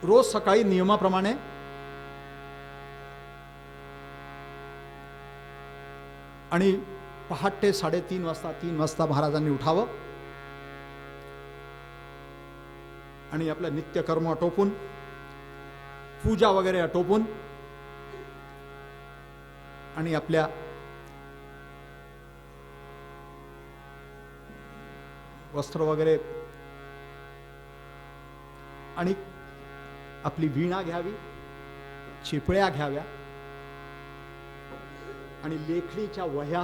रोज सकाळी नियमाप्रमाणे आणि पहाटे 3:30 वाजता 3 वाजता महाराजांनी उठावं आणि आपलं नित्यकर्म आटोपून पूजा वगैरे आटोपून आणि आपल्या वस्त्र वगैरे आणि आपली वीणा घ्यावी, चिपळ्या घ्याव्या आणि लेखणीच्या वह्या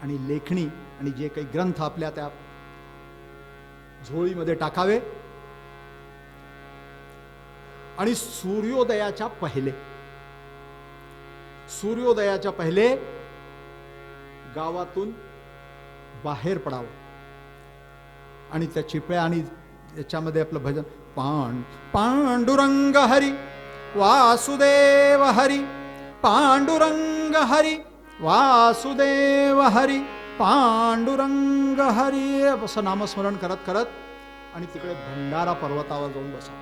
आणि लेखणी आणि जे काही ग्रंथ आपल्या त्या झोळीमध्ये टाकावे आणि सूर्योदयाच्या पहिले गावातून बाहेर पडावं आणि त्या चिपळ्या आणि याच्यामध्ये आपलं भजन पांडुरंग हरी वासुदेव हरी, पांडुरंग हरी वासुदेव हरी, पांडुरंग हरी असं नामस्मरण करत करत आणि तिकडे भंडारा पर्वतावर जाऊन बसा.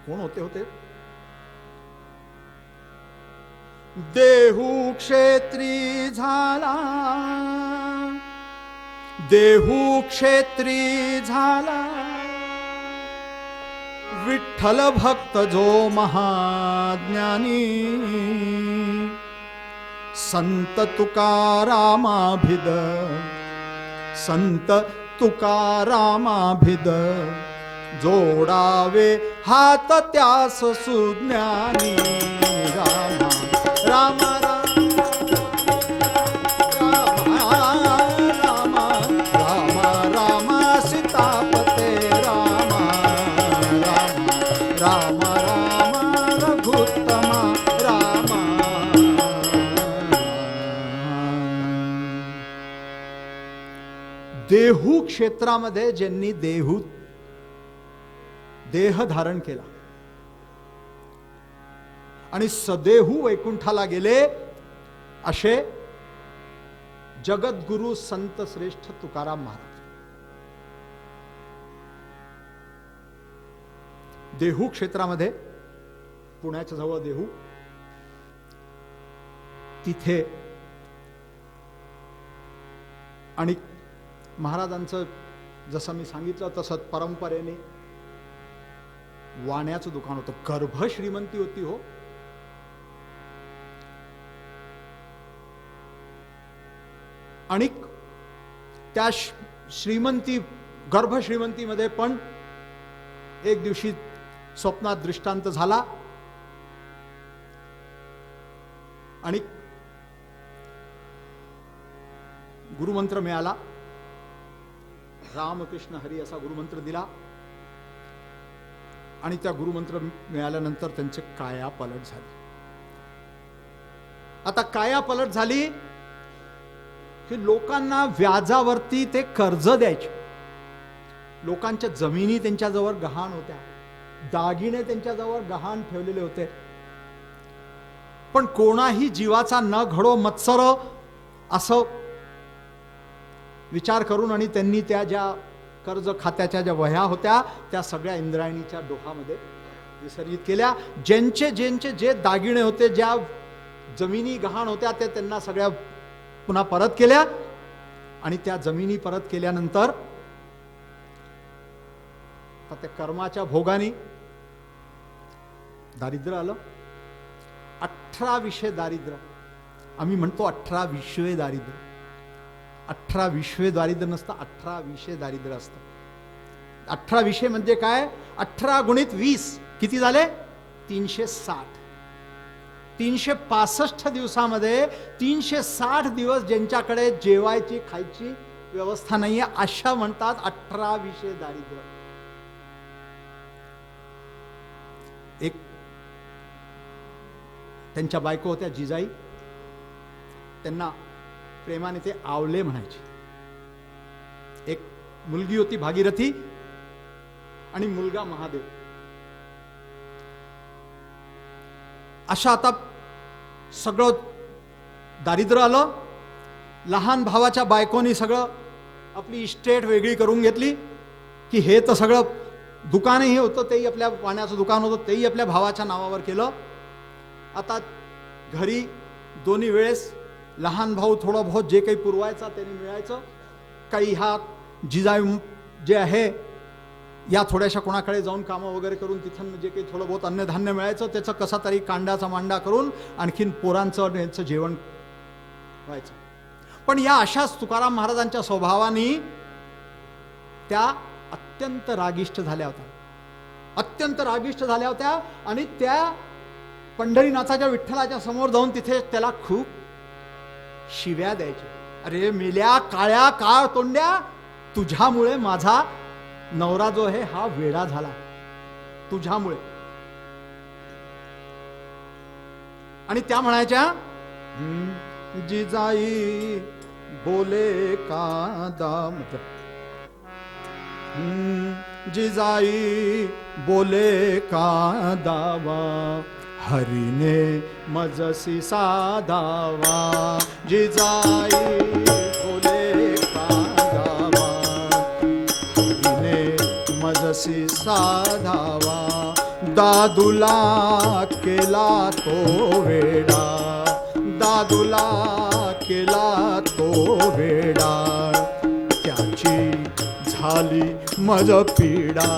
कोण होते देहू क्षेत्री झाला, देहू क्षेत्री झाला विठ्ठल भक्त जो महाज्ञानी, संत तुकारामाभिद, संत तुकारामाभिद जोडावे हात त्यास सुज्ञानी. राम राम देहू क्षेत्रामध्ये ज्यांनी देह धारण केला आणि सदेहू वैकुंठाला गेले असे जगद्गुरु संत श्रेष्ठ तुकाराम महाराज. देहू क्षेत्रामध्ये पुण्याच्या जवळ देहू, तिथे आणि महाराजांचं जसं मी सांगितलं तसं परंपरेने वाण्याचं दुकान होतं. गर्भ श्रीमंती होती हो. आणि त्या श्रीमंती गर्भ श्रीमंतीमध्ये पण एक दिवशी स्वप्नात दृष्टांत झाला आणि गुरुमंत्र मिळाला. रामकृष्ण हरी असा गुरुमंत्र दिला आणि त्या गुरुमंत्र मिळाल्यानंतर त्यांचे कायापालट झाली. आता कायापालट झाली की लोकांना व्याजावरती ते कर्ज द्यायचे. लोकांच्या जमिनी त्यांच्याजवळ गहाण होत्या, दागिने त्यांच्याजवळ गहाण ठेवलेले होते. पण कोणाही जीवाचा न घडो मत्सर असं विचार करून आणि त्यांनी त्या ज्या कर्ज खात्याच्या ज्या वह्या होत्या त्या सगळ्या इंद्रायणीच्या डोहामध्ये विसर्जित केल्या. ज्यांचे जे दागिने होते, ज्या जमिनी गहाण होत्या, ते त्यांना सगळ्या पुन्हा परत केल्या. आणि त्या जमिनी परत केल्यानंतर त्या कर्माच्या भोगाने दारिद्र्य आलं. 18 विषय दारिद्र्य आम्ही म्हणतो. 18 विश्वे दारिद्र्य. 18 विश्वे दारिद्र्य नसतं, 18 विषय दारिद्र्य असतं. 18 विषय म्हणजे काय? 18 गुणित 20 किती झाले? 360. 365 दिवसामध्ये 360 दिवस ज्यांच्याकडे जेवायची खायची व्यवस्था नाहीये अशा म्हणतात 18 दारिद्र्य. एक त्यांच्या बायको होत्या जिजाई, त्यांना प्रेमाने ते आवले म्हणायचे. एक मुलगी होती भागीरथी आणि मुलगा महादेव. अशा आता सगळं दारिद्र्य आलं. लहान भावाच्या बायकोनी सगळं आपली इस्टेट वेगळी करून घेतली की हे तर सगळं दुकानही होतं, तेही आपल्या पाण्याचं दुकान होतं, तेही आपल्या भावाच्या नावावर केलं. आता घरी दोन्ही वेळेस लहान भाऊ थोडं बहुत जे काही पुरवायचा त्याने मिळायचं. काही ह्या जिजाई जे आहे या थोड्याशा कोणाकडे जाऊन कामं वगैरे करून तिथं जे काही थोडं बहुत अन्नधान्य मिळायचं त्याचं कसा तरी कांडाचा मांडा करून आणखीन पोरांचं यांचं जेवण व्हायचं. पण या अशाच तुकाराम महाराजांच्या स्वभावाने त्या अत्यंत रागिष्ट झाल्या होत्या, अत्यंत रागिष्ट झाल्या होत्या. आणि त्या पंढरीनाथाच्या विठ्ठलाच्या समोर जाऊन तिथे त्याला खूप शिव्या द्यायच्या. अरे मेल्या काळ्या काळ तोंड्या, तुझ्यामुळे माझा नवरा जो आहे हा वेडा झाला, तुझ्यामुळे. आणि त्या म्हणायच्या जिजाई बोले का दाम, जिजाई बोले का दावा, हरीने मजसी साधावा. जिजाई बोले का दावा, हरीने मजसी साधावा. दादूला केला तो वेडा, दादूला केला तो वेडा, त्याची झाली मज पीडा.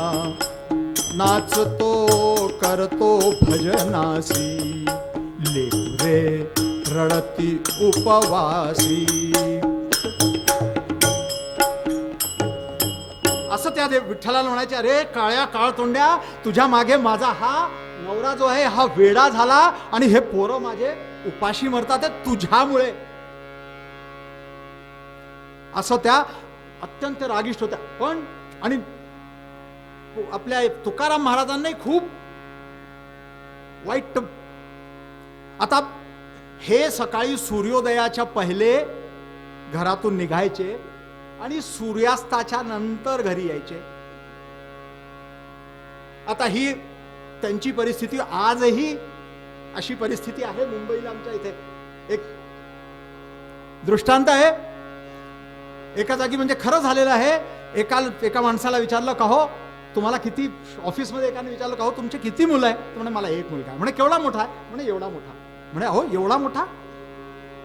नाचतो करतो भजनासी, लेकरे रडती उपवासी. असं त्या विठ्ठलाला म्हणायचे, अरे काळ्या काळ तोंड्या, तुझ्या मागे माझा हा नवरा जो आहे हा वेडा झाला आणि हे पोरं माझे उपाशी मरतात तुझ्यामुळे. असं त्या अत्यंत रागिष्ट होत्या. पण आणि आपल्या तुकाराम महाराजांनाही खूप वाईट. आता हे सकाळी सूर्योदयाच्या पहिले घरातून निघायचे आणि सूर्यास्ताच्या नंतर घरी यायचे. आता ही त्यांची परिस्थिती आजही अशी परिस्थिती आहे मुंबईला. आमच्या इथे एक दृष्टांत आहे. एका जागी म्हणजे खरं झालेलं आहे. एका माणसाला विचारलं का हो तुम्हाला किती, ऑफिसमध्ये एकाने विचारलं का हो तुमचे किती मुलं आहे? तर म्हणे मला एक मुलगा आहे. म्हणे केवढा मोठा आहे? म्हणे एवढा मोठा. म्हणे अहो एवढा मोठा?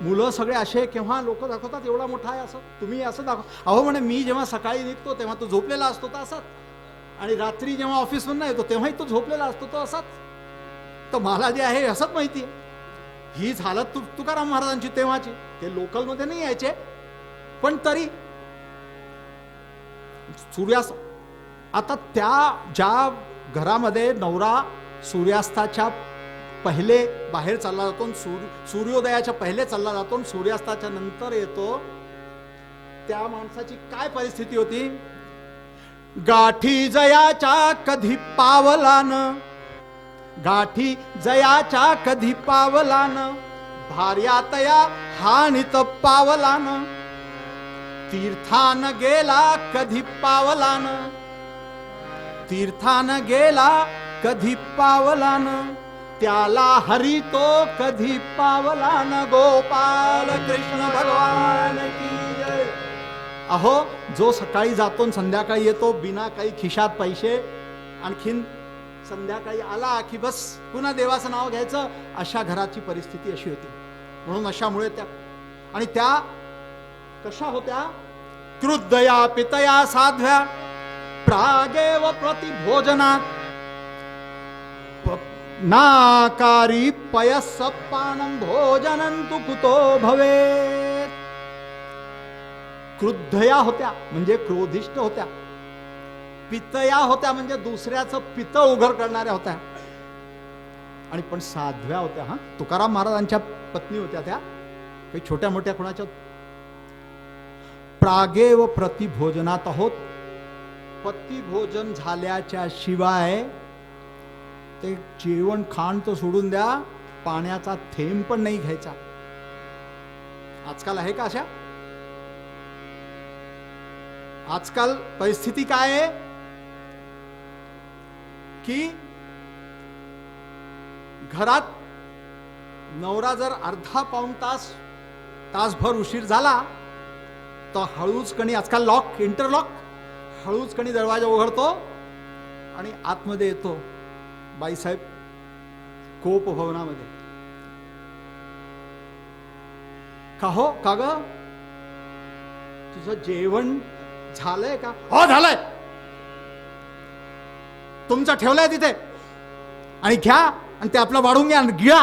मुलं सगळे असे केव्हा लोक दाखवतात एवढा मोठा आहे असं, तुम्ही असं दाखव. अहो म्हणे मी जेव्हा सकाळी निघतो तेव्हा तो झोपलेला असतो तो असाच, आणि रात्री जेव्हा ऑफिसमधून येतो तेव्हाही तो झोपलेला असतो तो असाच. तर मला जे आहे असंच माहिती आहे. ही झालं तुकाराम महाराजांची तेव्हाची. ते लोकलमध्ये नाही यायचे पण तरी सूर्यास्त. आता त्या ज्या घरामध्ये नवरा सूर्यास्ताच्या पहिले बाहेर चालला जातो, सूर्योदयाच्या पहिले चालला जातो, सूर्यास्ताच्या नंतर येतो, त्या माणसाची काय परिस्थिती होती? गाठी जयाच्या कधी पावलान, गाठी जयाच्या कधी पावलान, भार्यातया हानित पावलान, तीर्थान गेला कधी पावलान, तीर्थान गेला कधी पावलान, त्याला हरी तो कधी पावलान. गोपाल कृष्ण भगवान की जय. अहो जो सकाळी जातो संध्याकाळी येतो बिना काही खिशात पैसे, आणखीन संध्याकाळी आला की बस पुन्हा देवाचं नाव घ्यायचं, अशा घराची परिस्थिती अशी होती. म्हणून अशामुळे त्या, आणि त्या कशा होत्या? क्रुद्धया पितया साध्व्या प्रागेव प्रतिभोजनात, नाकारी पयस्सपानं भोजनं तु कुतो भवेत्. क्रुद्धया होत्या म्हणजे क्रोधिष्ठ होत्या, पितया होत्या म्हणजे दुसऱ्याचं पित्त उघड करणाऱ्या होत्या. आणि पण साध्व्या होत्या. हा, तुकाराम महाराजांच्या पत्नी होत्या त्या, काही छोट्या मोठ्या कोणाच्या. प्रागेव प्रतिभोजनात आहोत, पतिभोजन झाल्याच्या शिवाय ते जेवण खाण तर सोडून द्या, पाण्याचा थेंब पण नाही घ्यायचा. आजकाल आहे का अशा? आजकाल परिस्थिती काय आहे की घरात नवरा जर अर्धा पाऊण तासभर उशीर झाला तर हळूच कणी, आजकाल लॉक, इंटरलॉक, हळूच कणी दरवाजा उघडतो आणि आतमध्ये येतो. बाईसाहेब, कोप भवनामध्ये का हो, का ग, तुझं जेवण झालंय का? हो झालंय. तुमचं ठेवलंय तिथे, आणि घ्या आणि ते आपलं वाढून घ्या आणि गिळा.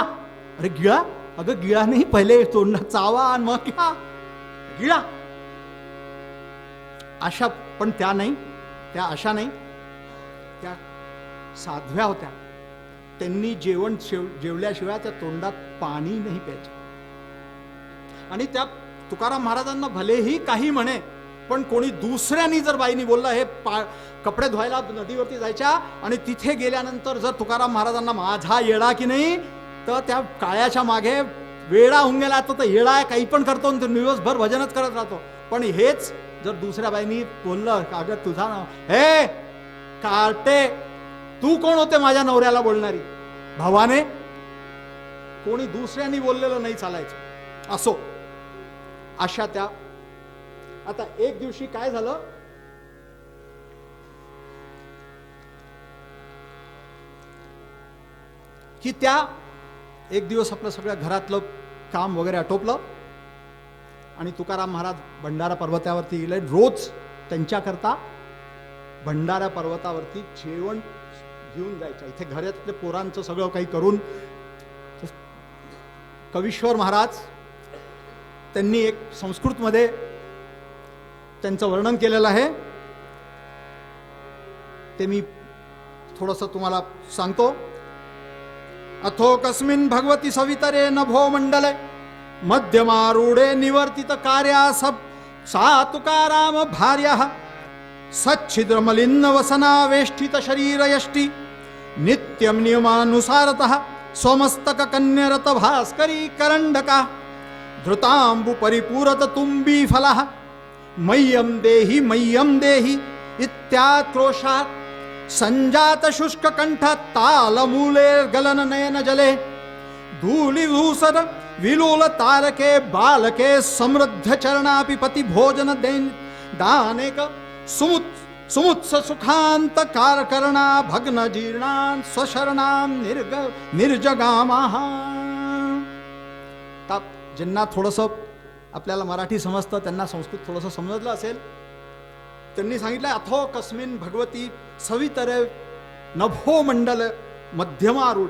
अरे गिळा? अगं गिळा नाही, पहिले तोंडात चावा आणि मग घ्या, गिळा. अशा, पण त्या नाही, त्या अशा नाही, त्या साध्व्या होत्या. त्यांनी जेवण जेवल्याशिवाय त्या तोंडात पाणी नाही प्यायचे. आणि त्या तुकाराम महाराजांना भलेही काही म्हणे, पण कोणी दुसऱ्यानी जर बाईनी बोललं, हे कपडे धुवायला नदीवरती जायच्या आणि तिथे गेल्यानंतर जर तुकाराम महाराजांना माझा येडा की नाही, तर त्या काळ्याच्या मागे वेडा होऊन गेला, तर येडा आहे, काही पण करतो, दिवसभर भजनच करत राहतो. पण हेच जर दुसऱ्या बाईनी बोललं, अगं तुझा नाव, हे कार्टे, तू कोण होते माझ्या नवऱ्याला बोलणारी? भावाने, कोणी दुसऱ्यांनी बोललेलं नाही चालायचं. असो, अशा त्या. आता एक दिवशी काय झालं, की त्या एक दिवस आपलं सगळं घरातलं काम वगैरे आटोपलं आणि तुकाराम महाराज भंडारा पर्वतावरती गेले. रोज त्यांच्याकरता भंडारा पर्वतावरती जेवण घेऊन जायचं. इथे घरातले पोरांचं सगळं काही करून कवीश्वर महाराज त्यांनी एक संस्कृतमध्ये त्यांचं वर्णन केलेलं आहे, ते मी थोडंसं तुम्हाला सांगतो. अथो कस्मिन् भगवती सवितरे नभो मंडले मध्यमारूढे निवर्तित कार्या सब सा तुकाराम भार्या सच्छिद्र मलिन्न वसना वेष्टित शरीर यष्टि नित्यम नियमानुसारतः स्वमस्तक कन्यरत भास्करी करंडका धृतांबु परिपूरत तुम्बी फलः मह्यम देहि इत्याक्रोशात् संजात शुष्क कंठ तालमूले गलन नयन जले धूलि धूसर विलोल तारके बालके समृद्ध चरणापि पति भोजन दानेक सुमुत्स सुखांत कारकरणा भग्न जीर्णान स्वशरणाम निर्जगामाः. ज्यांना थोडंसं आपल्याला मराठी समजतं, त्यांना संस्कृत थोडंसं समजलं असेल, त्यांनी सांगितलं, अथो कस्मिन भगवती सवितरे नभो मंडल मध्यमारूढ.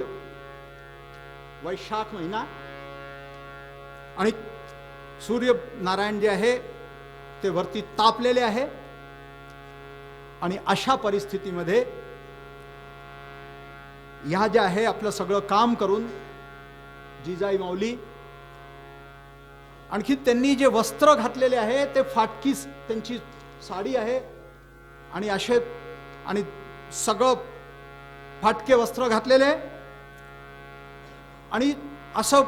वैशाख महिना आणि सूर्य नारायण जे आहे ते वरती तापलेले आहे, आणि अशा परिस्थितीमध्ये ह्या ज्या आहे आपलं सगळं काम करून जिजाई माऊली, आणखी त्यांनी जे वस्त्र घातलेले आहे ते फाटकी त्यांची साडी आहे, आणि असे आणि सगळं फाटके वस्त्र घातलेले, आणि असं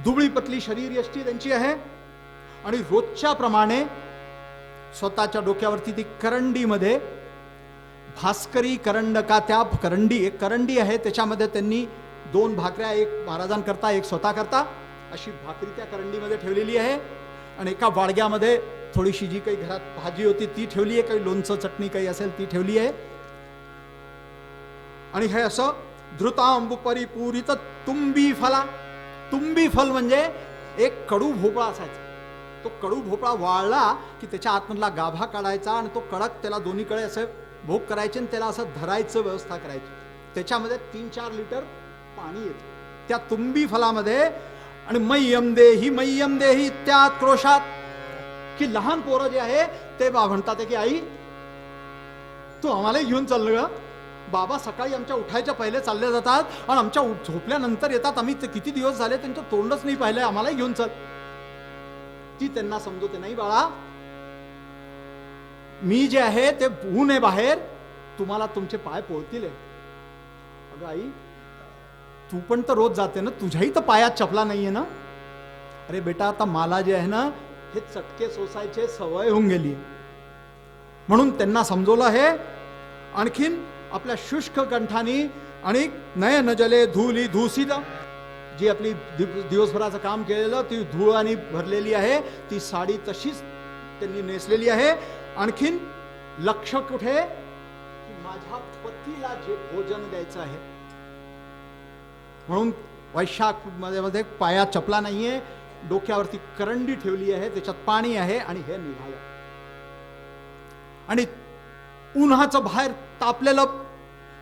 दुबळी पतली शरीर यष्टी त्यांची आहे, आणि रोजच्या प्रमाणे स्वतःच्या डोक्यावरती ती करंडीमध्ये भास्करी करंडका, त्या करंडी, एक करंडी आहे त्याच्यामध्ये त्यांनी 2 भाकऱ्या, एक महाराजांकरता एक स्वतः करता, अशी भाकरी त्या करंडीमध्ये ठेवलेली आहे, आणि एका वाडग्यामध्ये थोडीशी जी काही घरात भाजी होती ती ठेवली आहे, काही लोणचं चटणी काही असेल ती ठेवली आहे, आणि हे असं धृतांबु परिपूरित तुंबी फला. तुंबी फल म्हणजे एक कडू भोपळा असायचा. तो कडू भोपळा वाळला की त्याच्या आतमधला गाभा काढायचा आणि तो कडक त्याला दोन्हीकडे असं भोग करायचे आणि त्याला असं धरायचं व्यवस्था करायची. त्याच्यामध्ये 3-4 लिटर पाणी येतं त्या तुंबी फलामध्ये. आणि मह्यम देही त्या क्रोशात, की लहान पोरं जे आहे ते म्हणतात की आई तू आम्हाला घेऊन चाललं ग, बाबा सकाळी आमच्या उठायच्या पहिले चालले जातात आणि आमच्या झोपल्यानंतर येतात, आम्ही किती दिवस झाले त्यांचं तोंडच नाही पाहिलंय, आम्हालाही घेऊन चल. ती त्यांना समजवते, नाही बाळा, मी जे आहे ते ऊन आहे बाहेर, तुम्हाला तुमचे पाय पोळतील. अगं आई, तू पण तर रोज जाते ना, तुझ्याही तर पायात चपला नाहीये ना. अरे बेटा, आता मला जे आहे ना हे चटके सोसायचे सवय होऊन गेली, म्हणून त्यांना समजवलं हे. आणखीन आपल्या शुष्क कंठानी आणि नयन जले धुली धूसित, जी आपली दिवसभराचं काम केलेलं ती धुळानी भरलेली आहे, ती साडी तशीच त्यांनी नेसलेली आहे. आणखीन लक्ष कुठे, की माझ्या पतीला जे भोजन द्यायचं आहे, म्हणून वैशाख मध्ये पायात चपला नाहीये, डोक्यावरती करंडी ठेवली आहे, त्याच्यात पाणी आहे आणि हे निघालं. आणि उन्हाचं बाहेर तापलेलं,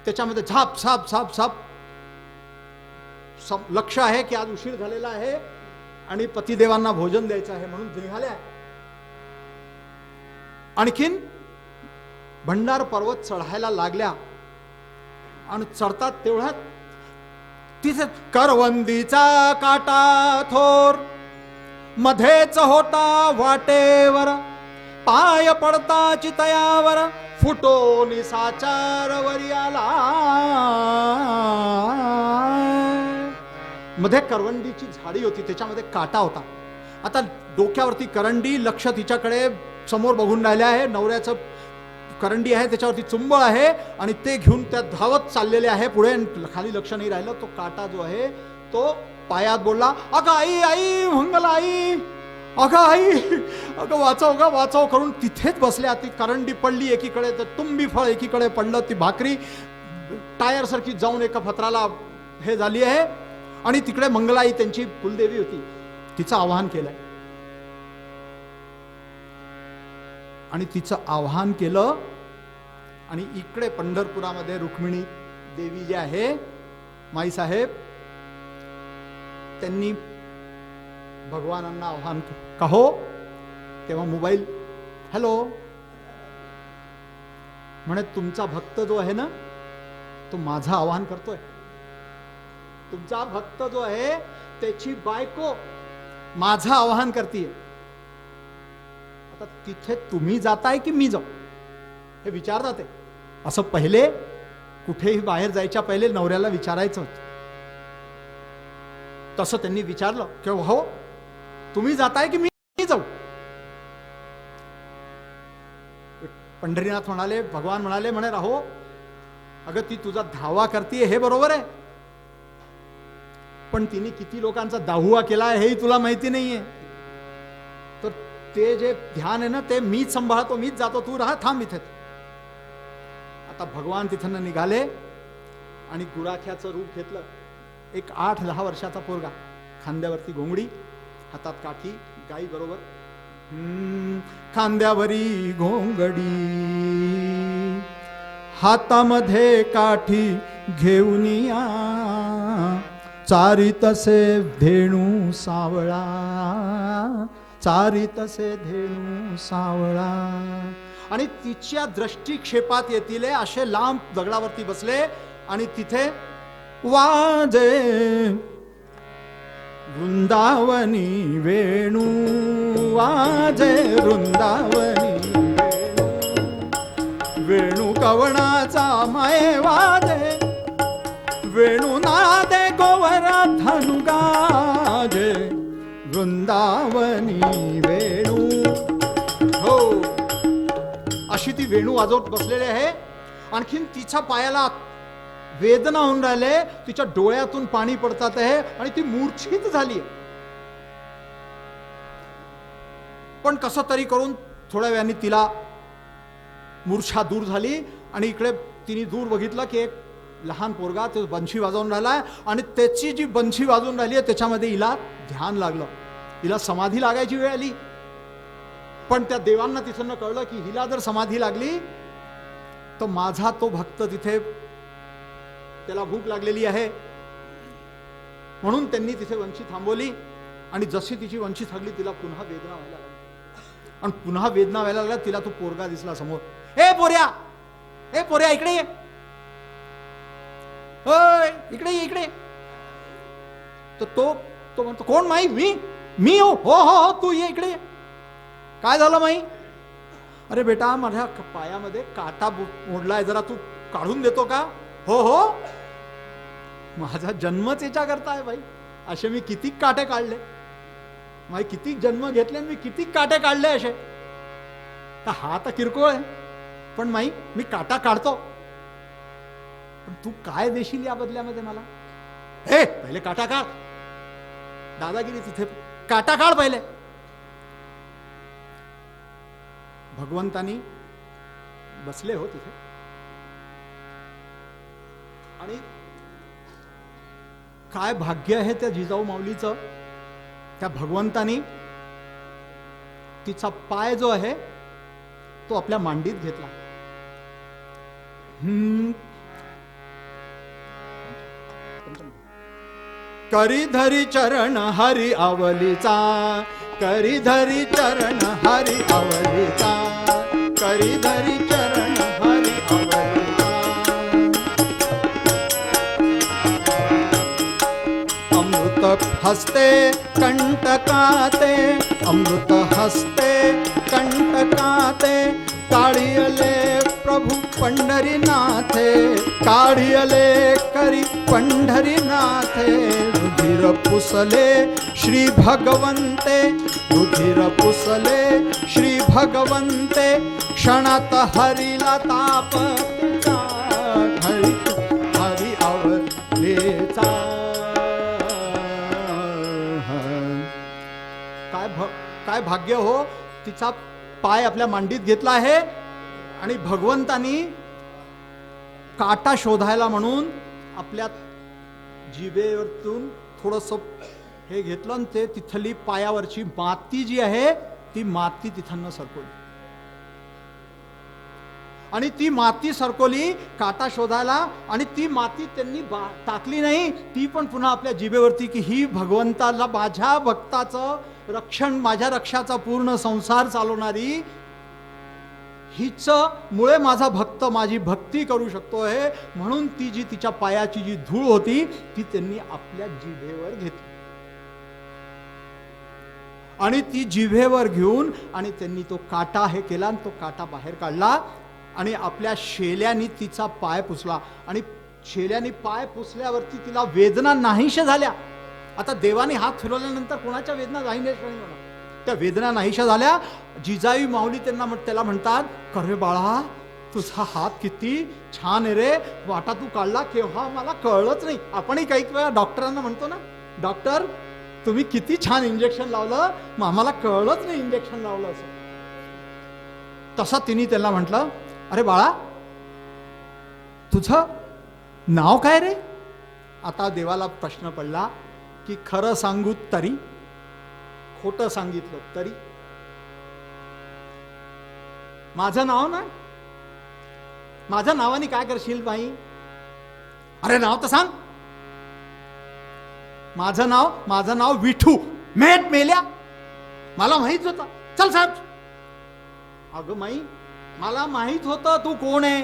त्याच्यामध्ये झाप झाप झाप झाप लक्ष आहे की आज उशीर झालेला आहे आणि पतिदेवांना भोजन द्यायचं आहे, म्हणून निघाल्या. आणखीन भंडार पर्वत चढायला लागल्या आणि चढतात तेवढ्यात तिथे करवंदीचा काटा थोर मध्येच होता वाटेवर, पाय पडता चितयावर, फुटो निसाचार वरी आला. मध्ये करवंडीची झाडी होती, त्याच्यामध्ये काटा होता. आता डोक्यावरती करंडी, लक्ष तिच्याकडे समोर बघून राहिले आहे, नवऱ्याचं करंडी आहे, त्याच्यावरती चुंबळ आहे आणि ते घेऊन त्या धावत चाललेले आहे पुढे, खाली लक्ष नाही राहिलं. तो काटा जो आहे तो पायात बोलला, अगं आई, आई मंगल आई, अगं आई, अगं वाचव ग वाचव करून तिथेच बसल्या. ती करंडी पडली एकीकडे, तर तुंबी फळ एकीकडे पडलं, ती भाकरी टायर सारखी जाऊन एका पत्राला हे झाली आहे. आणि तिकडे मंगलाई त्यांची कुलदेवी होती, तिचं आवाहन केलंय आणि तिचं आवाहन केलं. आणि इकडे पंढरपुरामध्ये रुक्मिणी देवी जे आहे माईसाहेब, त्यांनी भगवानांना आव्हान केलं, का हो, तेव्हा मोबाईल, हॅलो म्हणे, तुमचा भक्त जो आहे ना तो माझं आवाहन करतोय. तुमचा भक्त जो आहे त्याची बायको माझं आवाहन करतीये. आता तिथे तुम्ही जाताय की मी जाऊ, हे विचारतात आहे. असं पहिले कुठेही बाहेर जायच्या पहिले नवऱ्याला विचारायचं होतं. तसं त्यांनी विचारलं की हो, तुम्ही जाताय की मी जाऊ. पंढरीनाथ म्हणाले, भगवान म्हणाले, म्हणे राहो, अगं ती तुझा धावा करतीये हे बरोबर आहे, पण तिने किती लोकांचा दाहुवा केला आहे हेही तुला माहिती नाहीये. तर ते जे ध्यान आहे ना ते मीच सांभाळतो, मीच जातो, तू राहा, थांब इथे. आता भगवान तिथं निघाले आणि गुराख्याचं रूप घेतलं. एक 8-10 वर्षाचा पोरगा, खांद्यावरती घोंगडी, हातात काठी, गाई बरोबर, खांद्यावरी घोंगडी, हातामध्ये काठी घेऊन या, चारितसे धेणू सावळा, चारितसे धेणू सावळा. आणि तिच्या दृष्टिक्षेपात येतील असे लांब दगडावरती बसले आणि तिथे वाजे वृंदावनी वेणू, वाजे वृंदावनी वेणू, वेणू कवणाचा माये वाजे, वेणू नादे गोवरा धनु गाजे, वृंदावनी वेणू. हो, अशी ती वेणू वाजवत बसलेली आहे. आणखीन तिच्या पायाला वेदना होऊन राहिले, तिच्या डोळ्यातून पाणी पडतात आहे आणि ती मूर्छित झाली. पण कसं तरी करून थोड्या वेळाने तिला मूर्छा दूर झाली. आणि इकडे तिने दूर बघितलं की एक लहान पोरगा तो बंशी वाजवून राहिलाय आणि त्याची जी बंशी वाजवून राहिली आहे त्याच्यामध्ये हिला ध्यान लागलं, हिला समाधी लागायची वेळ आली. पण त्या देवांना तिथं कळलं की हिला जर समाधी लागली तर माझा तो भक्त तिथे, त्याला भूक लागलेली आहे, म्हणून त्यांनी तिथे वंशी थांबवली. आणि जशी तिची वंशी थांबली तिला पुन्हा वेदना व्हायला लागली. आणि पुन्हा वेदना व्हायला लागला, तिला तो पोरगा दिसला समोर. ए पोऱ्या, ए पोऱ्या, इकडे ये. होय इकडे ये, इकडे. तर तो म्हणतो कोण माई? मी हो हो हो तू ये इकडे. काय झालं माई? अरे बेटा माझ्या पायामध्ये काटा मोडलाय, जरा तू काढून देतो का? हो हो. माझा जन्मच याच्या करता आहे बाई. असे मी किती काटे काढले, माई किती जन्म घेतले, मी किती काटे काढले असे. तर हा तर किरकोळ आहे, पण माई मी काटा काढतो, पण तू काय देशील या बदल्यामध्ये मला? हे पहिले काटा काढ. दादागिरी तिथे. काटा काढ पहिले. भगवंतानी बसले हो तिथे आणि काय भाग्य आहे त्या जिजाऊ माऊलीचं. त्या भगवंतानी तिचा पाय जो आहे तो आपल्या मांडीत घेतला. करी धरी चरण हरी अवलीचा, करी धरी चरण हरी अवलीचा, करी धरी चरण हरी अवलीचा. अमृत हस्ते कंटकाते, अमृत हस्ते कंटकाते, काढियले प्रभु पंढरीनाथे, काढियले करी पंढरीनाथे. रुधिर पुसले श्री भगवंते, रुधिर पुसले श्री भगवंते, क्षणात हरिला ताप तिचा, हरी अवलेचा. काय भाग्य हो. तिचा पाय आपल्या मांडीत घेतला आहे आणि भगवंतानी काटा शोधायला म्हणून आपल्या जिभेवरतून थोडस हे घेतलं आणि ते तिथली पायावरची माती जी आहे ती माती तिथं सरकवली आणि ती माती सरकवली काटा शोधायला. आणि ती माती त्यांनी टाकली नाही, ती पण पुन्हा आपल्या जिभेवरती, की ही भगवंताला माझ्या भक्ताचं रक्षण, माझ्या रक्षाचा पूर्ण संसार चालवणारी, हिच मुळे माझा भक्त माझी भक्ती करू शकतो आहे. म्हणून ती जी तिच्या पायाची जी धूळ होती ती त्यांनी आपल्या जिभेवर घेतली आणि ती जिभेवर घेऊन आणि त्यांनी तो काटा हे केला आणि तो काटा बाहेर काढला आणि आपल्या शेल्यानी तिचा पाय पुसला. आणि शेल्यानी पाय पुसल्यावरती तिला वेदना नाहीशा झाल्या. आता देवाने हात फिरवल्यानंतर कोणाच्या वेदना जाईने त्या वेदना नाहीशा झाल्या. जिजाई माऊली त्याला म्हणतात, करे बाळा तुझा हात किती छान आहे रे, वाटा तू काढला केव्हा मला कळलंच नाही. आपणही काही वेळा डॉक्टरांना म्हणतो ना, डॉक्टर तुम्ही किती छान इंजेक्शन लावलं, मग आम्हाला कळलंच नाही इंजेक्शन लावलं असं. तसं तिने त्याला म्हटलं, अरे बाळा तुझं नाव काय रे? आता देवाला प्रश्न पडला की खरं सांगू तरी, खोटं सांगितलं तरी. माझं नाव ना, माझ्या नावाने काय करशील बाई? अरे नाव तर सांग. माझं नाव विठू. मेल्या, मला माहित होतं. चल साहेब. अगं माई मला माहित होतं तू कोण आहे,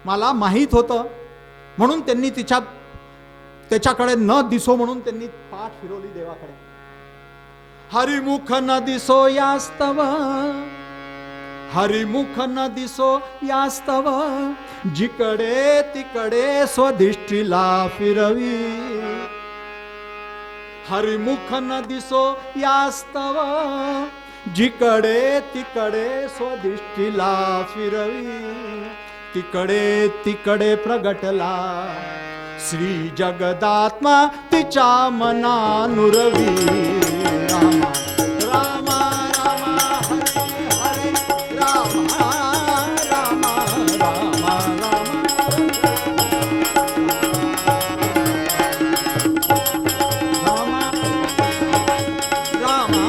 मला माहित होतं. म्हणून त्यांनी त्याच्याकडे न दिसो म्हणून त्यांनी पाठ फिरवली देवाकडे. हरिमुख न दिसो यास्तव, हरिमुख न दिसो यास्तव, जिकडे तिकडे स्वदिष्टीला फिरवी. हरिमुख न दिसो यास्तव, जिकडे तिकडे स्वदिष्टीला फिरवी. तिकडे तिकडे प्रगटला श्री जगदात्मा तिच्या मनानुरवी. रामा रामा रामा हरे हरे, रामा रामा रामा रामा रामा.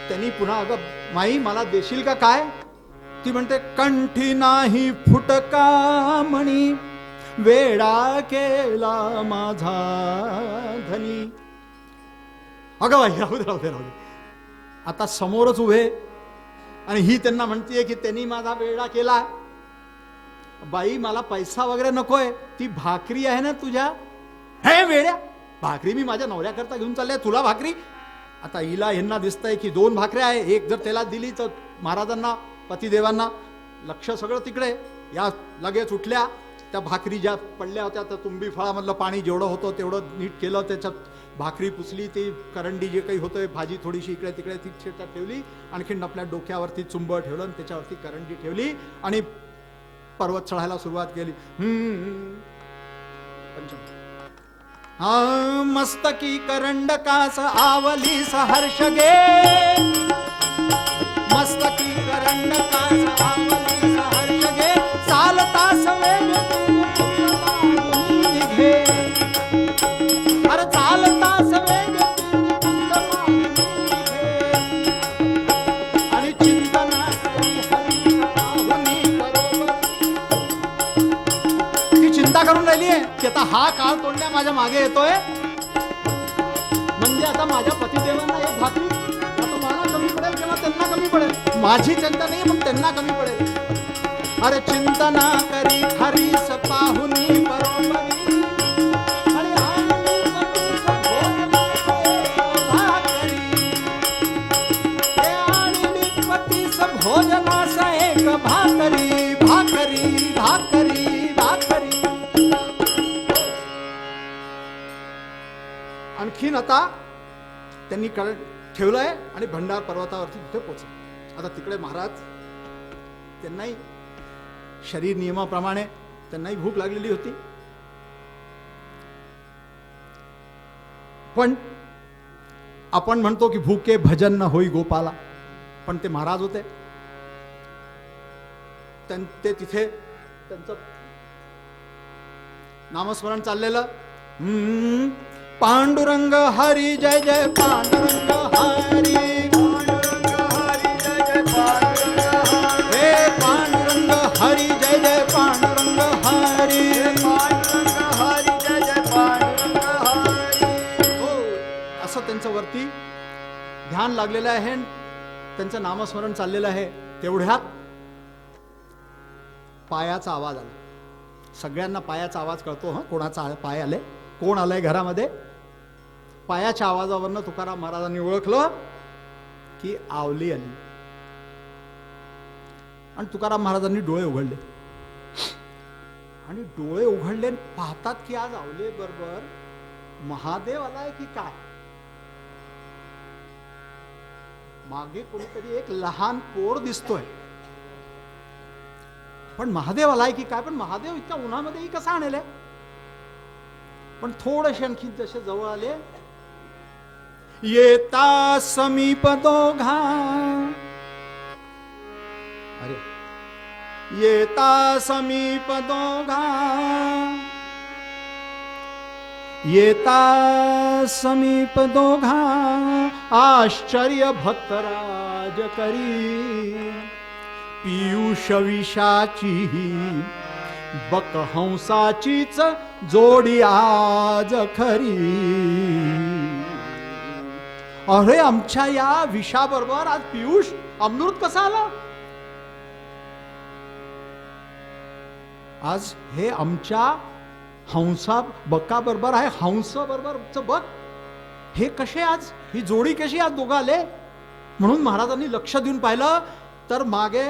त्यांनी पुन्हा, अगं माई मला देशील का काय? ती म्हणते, कंठी नाही फुटका म्हणी, वेडा केला माझा धनी. अगं बाई राहू दे. आता समोरच उभे आणि ही त्यांना म्हणतीये की त्यांनी माझा वेडा केला. बाई मला पैसा वगैरे नकोय, ती भाकरी आहे ना तुझ्या, हे वेड्या, भाकरी मी माझ्या नवऱ्याकरता घेऊन चालले, तुला भाकरी. आता हिला ह्यांना दिसतंय की 2 भाकऱ्या आहे, एक जर त्याला दिली तर महाराजांना पतिदेवांना लक्ष सगळं तिकडे. या लगेच उठल्या, त्या भाकरी ज्या पडल्या होत्या तर तुंबी फळामधलं पाणी जेवढं होतं तेवढं नीट केलं, त्याच्यात भाकरी पुसली, ती करंडी जे काही होतं भाजी थोडीशी इकडे तिकडे ती त्यात ठेवली, आणखीन आपल्या डोक्यावरती चुंब ठेवलं आणि त्याच्यावरती करंडी ठेवली आणि पर्वत चढायला सुरुवात केली. हा मस्तकी करंडकास आवलीस हर्ष गे, मस्तकी करंडकास आवलीस हर्ष गे, चालतास वेग घे, अरे चालतास वेग आणि चिंतना ती चिंता करून राहिली आहे की आता हा काळ तोंडल्या माझ्या मागे येतोय, म्हणजे आता माझ्या पतिदेवांना एक भाकरी आता मला कमी पडेल किंवा त्यांना कमी पडेल, माझी चिंता नाही पण त्यांना कमी पडेल. अरे चिंतना करी हरीस पाहुनी बरोबरी, आणि पतीस भोजनास एक भाकरी भाकरी भाकरी भाकरी. आणखीन आता त्यांनी ठेवलंय आणि भंडार पर्वतावरती तिथे पोहोचले. आता तिकडे महाराज, त्यांनाही शरीर नियमाप्रमाणे त्यांनाही भूक लागलेली होती, पण आपण म्हणतो की भूके भजन न होई गोपाला, पण ते महाराज होते, ते तिथे त्यांचं नामस्मरण चाललेलं. पांडुरंग हरी जय जय पांडुरंग हरी, पांडुरंग हरी जय जय पांडुरंग हरी, हे पांडुरंग हरी जय जय पांडुरंग हरी, पांडुरंग हरी जय जय पांडुरंग हरी. हो, असं त्यांचं वरती ध्यान लागलेलं आहे, त्यांचं नामस्मरण चाललेलं आहे. तेवढ्यात पायाचा आवाज आला. सगळ्यांना पायाचा आवाज कळतो, हा कोणाचा पाय आले, कोण आलंय घरामध्ये. पायाच्या आवाजावरनं तुकाराम महाराजांनी ओळखलं की आवली आली, आणि तुकाराम महाराजांनी डोळे उघडले, आणि डोळे उघडले पाहतात की आज आवले बरोबर महादेव आलाय की काय. मागे कोणीतरी एक लहान पोर दिसतोय, पण महादेव आलाय की काय. पण महादेव इतक्या उन्हामध्येही कसा आणले. पण थोडेसे आणखी जसे जवळ आले, येता समीप दोघा, अरे येता समीप दोघा, येता समीप दोघा, आश्चर्य भक्तराज करी, पियुष विषाची बकहंसाचीच जोडी आज खरी. अरे आमच्या या विषाबरोबर आज पियुष अमृत कसा आला. आज हे आमच्या हंसा बका बरोबर आहे, हंस बरोबरच बक, हे कसे आज, ही जोडी कशी आज दोघं आले. म्हणून महाराजांनी लक्ष देऊन पाहिलं तर मागे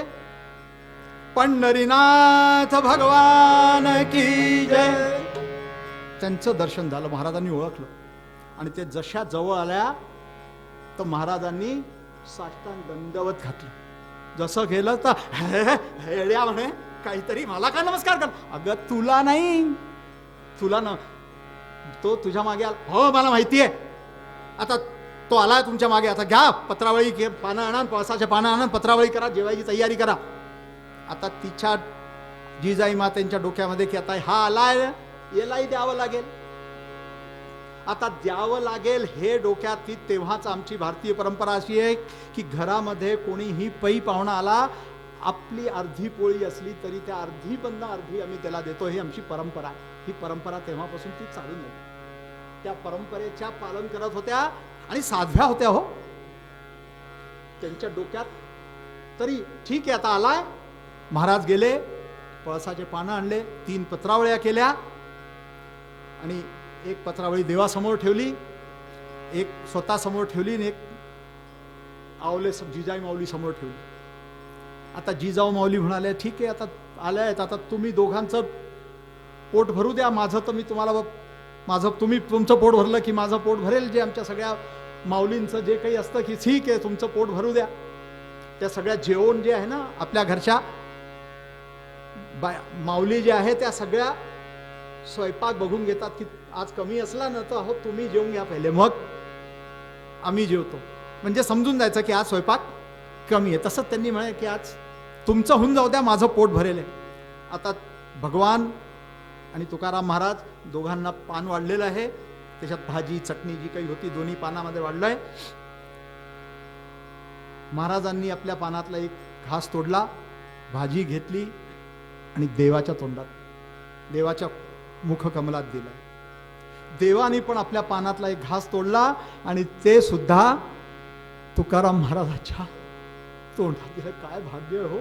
पंढरीनाथ भगवान की जय, त्यांचं दर्शन झालं. महाराजांनी ओळखलं, आणि ते जशा जवळ आल्या तर महाराजांनी साष्टांग दंडवत घातलं. जसं गेलं तर हेड्या म्हणे, काहीतरी मला काय नमस्कार कर. अगं तुला नाही, तुला न, तो तुझ्या मागे आला. हो मला माहितीये, आता तो आलाय तुमच्या मागे, आता घ्या पत्रावळी पानं आणा, पळसाच्या पानं आणा, पत्रावळी करा, जेवायची तयारी करा. आता तिच्या जिजाई मातेंच्या डोक्यामध्ये की आता हा आलाय, यालाही द्यावं लागेल. आता द्यावं लागेल हे डोक्यात, तेव्हाच आमची भारतीय परंपरा अशी आहे की घरामध्ये कोणीही पै पाहुणा आला, आपली अर्धी पोळी असली तरी त्या अर्धी बंद अर्धी आम्ही त्याला देतो, ही आमची परंपरा आहे. ही परंपरा तेव्हापासून ती चालू नाही. त्या परंपरेच्या पालन करत होत्या आणि साध्या होत्या. हो, त्यांच्या डोक्यात तरी ठीक आहे, आता आलाय. महाराज गेले, पळसाचे पानं आणले, 3 पत्रावळ्या केल्या आणि एक पत्रावळी देवासमोर ठेवली, एक स्वतःसमोर ठेवली आणि एक आवले जिजाई माऊली समोर ठेवली. आता जिजाऊ माऊली म्हणाले, ठीक आहे, आता आल्या आता तुम्ही दोघांचं पोट भरू द्या, माझं तर मी तुम्हाला तुम्ही तुमचं पोट भरलं की माझं पोट भरेल. जे आमच्या सगळ्या माऊलींचं जे काही असतं की ठीक आहे तुमचं पोट भरू द्या. त्या सगळ्या जेवण जे आहे ना आपल्या घरच्या माऊली जे आहे त्या सगळ्या स्वयंपाक बघून घेतात की आज कमी असला ना तर अहो तुम्ही जेवून घ्या पहिले, मग आम्ही जेवतो. म्हणजे समजून जायचं की आज स्वयंपाक कमी आहे. तसंच त्यांनी म्हणे की आज तुमचं होऊन जाऊ द्या, माझं पोट भरेल आहे. आता भगवान आणि तुकाराम महाराज दोघांना पान वाढलेलं आहे, त्याच्यात भाजी चटणी जी काही होती दोन्ही पानामध्ये वाढलंय. महाराजांनी आपल्या पानातला एक घास तोडला, भाजी घेतली आणि देवाच्या तोंडात, देवाच्या मुखकमलात दिला. देवाने पण आपल्या पानातला एक घास तोडला आणि ते सुद्धा तुकाराम महाराजांच्या तोंडात दिलं. काय भाग्य हो,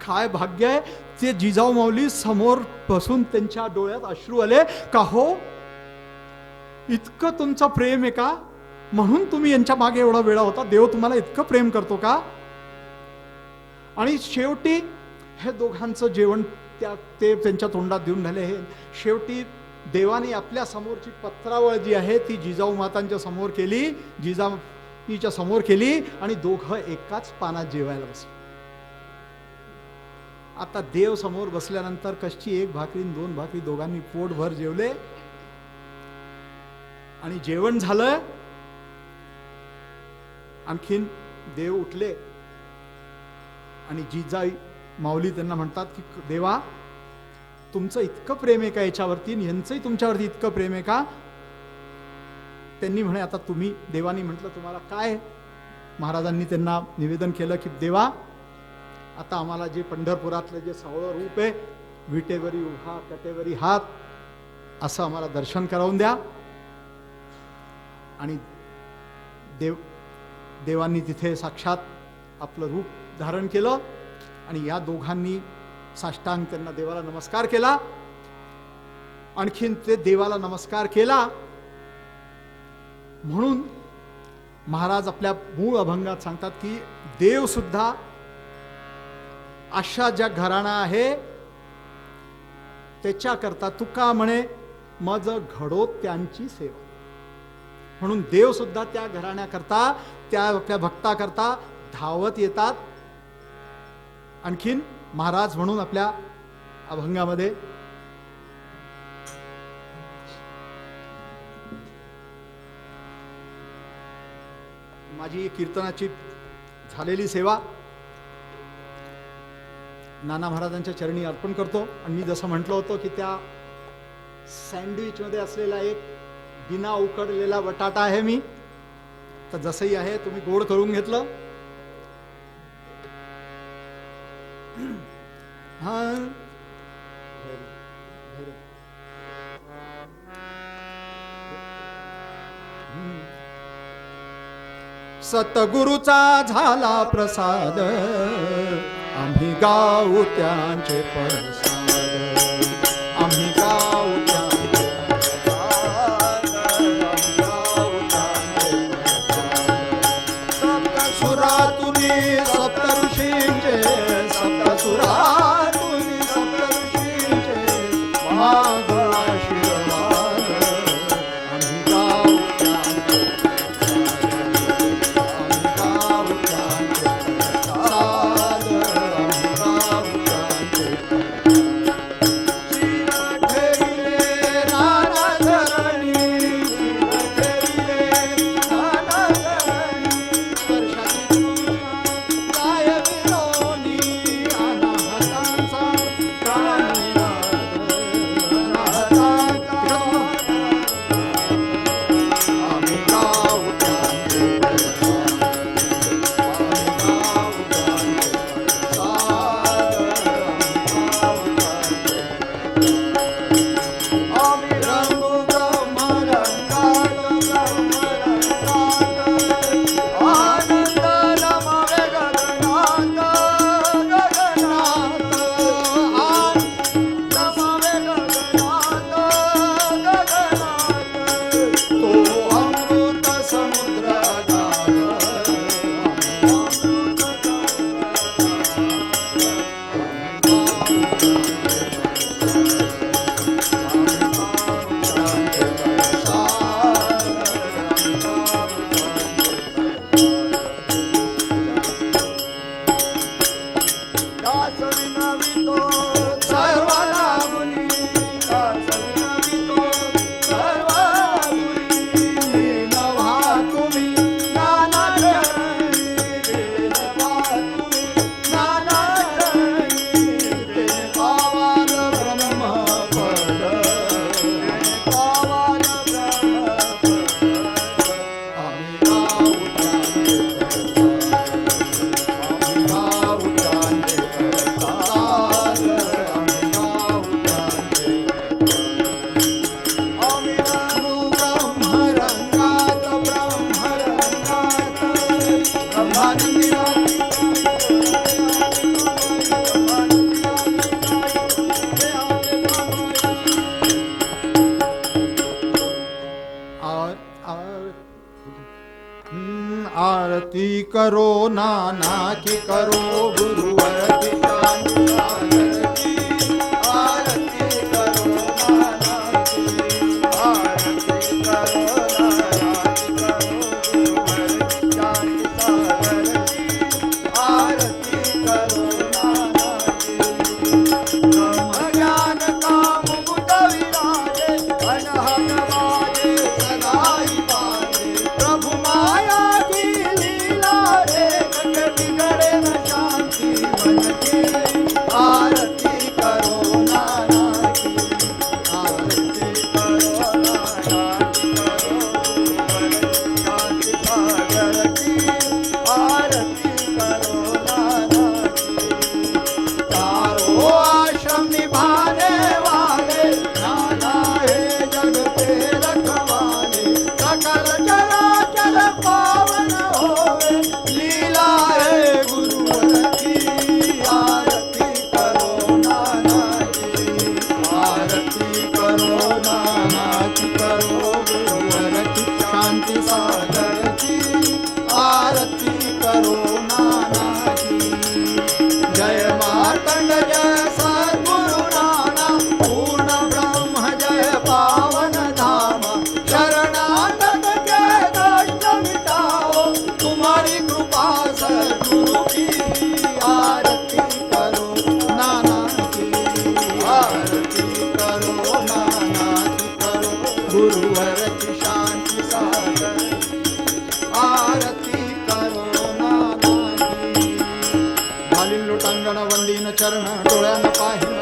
काय भाग्य आहे. ते जिजाऊ माऊली समोर बसून त्यांच्या डोळ्यात अश्रू आले. का हो, इतकं तुमचं प्रेम आहे का? म्हणून तुम्ही यांच्या मागे एवढा वेळा होता? देव तुम्हाला इतकं प्रेम करतो का? आणि शेवटी हे दोघांचं जेवण ते त्यांच्या तोंडात देऊन झाले. हे शेवटी देवाने आपल्या समोरची पत्रावळ जी आहे ती जिजाऊ मातांच्या समोर केली, जिजाऊच्या समोर केली आणि दोघं एकाच पानात जेवायला बसले. आता देव समोर बसल्यानंतर कशी 1 भाकरी 2 भाकरी दोघांनी पोटभर जेवले आणि जेवण झालं. आणखीन देव उठले आणि जिजाई माऊली त्यांना म्हणतात की देवा, तुमचं इतकं प्रेम आहे का याच्यावरती, यांचंही तुमच्यावरती इतकं प्रेम आहे का? त्यांनी म्हणे आता तुम्ही, देवानी म्हटलं तुम्हाला काय? महाराजांनी त्यांना निवेदन केलं की देवा, आता आम्हाला जे पंढरपुरातलं जे सावळं रूप आहे, विटेवरी उभा कटेवरी हात, असं आम्हाला दर्शन करावून द्या. आणि देवांनी तिथे साक्षात आपलं रूप धारण केलं आणि या दोघांनी साष्टांग त्यांना देवाला नमस्कार केला. आणखीन ते देवाला नमस्कार केला म्हणून महाराज आपल्या मूळ अभंगात सांगतात की देव सुद्धा अशा ज्या घराणा आहे त्याच्याकरता तुका म्हणे मज घडो त्यांची सेवा. म्हणून देव सुद्धा त्या घराण्याकरता, त्या आपल्या भक्ताकरता धावत येतात. आणखीन महाराज म्हणून आपल्या अभंगामध्ये माझी कीर्तनाची झालेली सेवा नाना महाराजांच्या चरणी अर्पण करतो. आणि मी जसं म्हटलं होतं की त्या सँडविच मध्ये असलेला एक बिना उकडलेला बटाटा आहे मी, तर जसंही आहे तुम्ही गोड करून घेतलं. हा सतगुरुचा झाला प्रसाद, आम्ही गाऊ त्यांचे प्रसाद, आम्ही गाऊ त्यांचे प्रसाद, आम्ही गाऊ त्यांचे प्रसाद. सप्तसुरातुनी सप्तऋषींचे, सप्तसुरातुनी सप्तऋषींचे महागुण आशीर्वाद, आम्ही गाऊ त्यांचे प्रसाद, आम्ही गाऊ त्यांचे प्रसाद, आम्ही गाऊ त्यांचे आरती करो नाना की करो गुरुवर की शांती सागर की आरती करो नाना की आरती करो नाना की करो गुरुवर की शांती सागर की आरती करो नाना की ब्रह्म ज्ञान काम बुध विराजे अनहद वाजे सदाई बाजे प्रभु माया की लीला रे जग बिगड़े न शांति मन की आरती करो नाना की आरती करो नाना की करो गुरुवर शांति सागर की आरती करो नाना की चारों आश्रम निभाने वाले नाना है जग के रखवाले सकल चराचर पावन होवे लीला है गुरुवर की आरती करो नाना की आरती करो नाना की करो गुरुवर की शांति सागर की आरती करो नाना की जय मार्तंड जय सद्गुरु नाना पूर्ण ब्रह्म जय पावन धाम शरणागत के कष्ट मिटाओ तुम्हारी कृपा सद्गुरु की आरती करो नाना की आरती करो नाना की करो गुरुवर की शांति सागर आरती करो नाना की घालीन लोटांगण वंदीन चरण डोळ्यानं पाहिन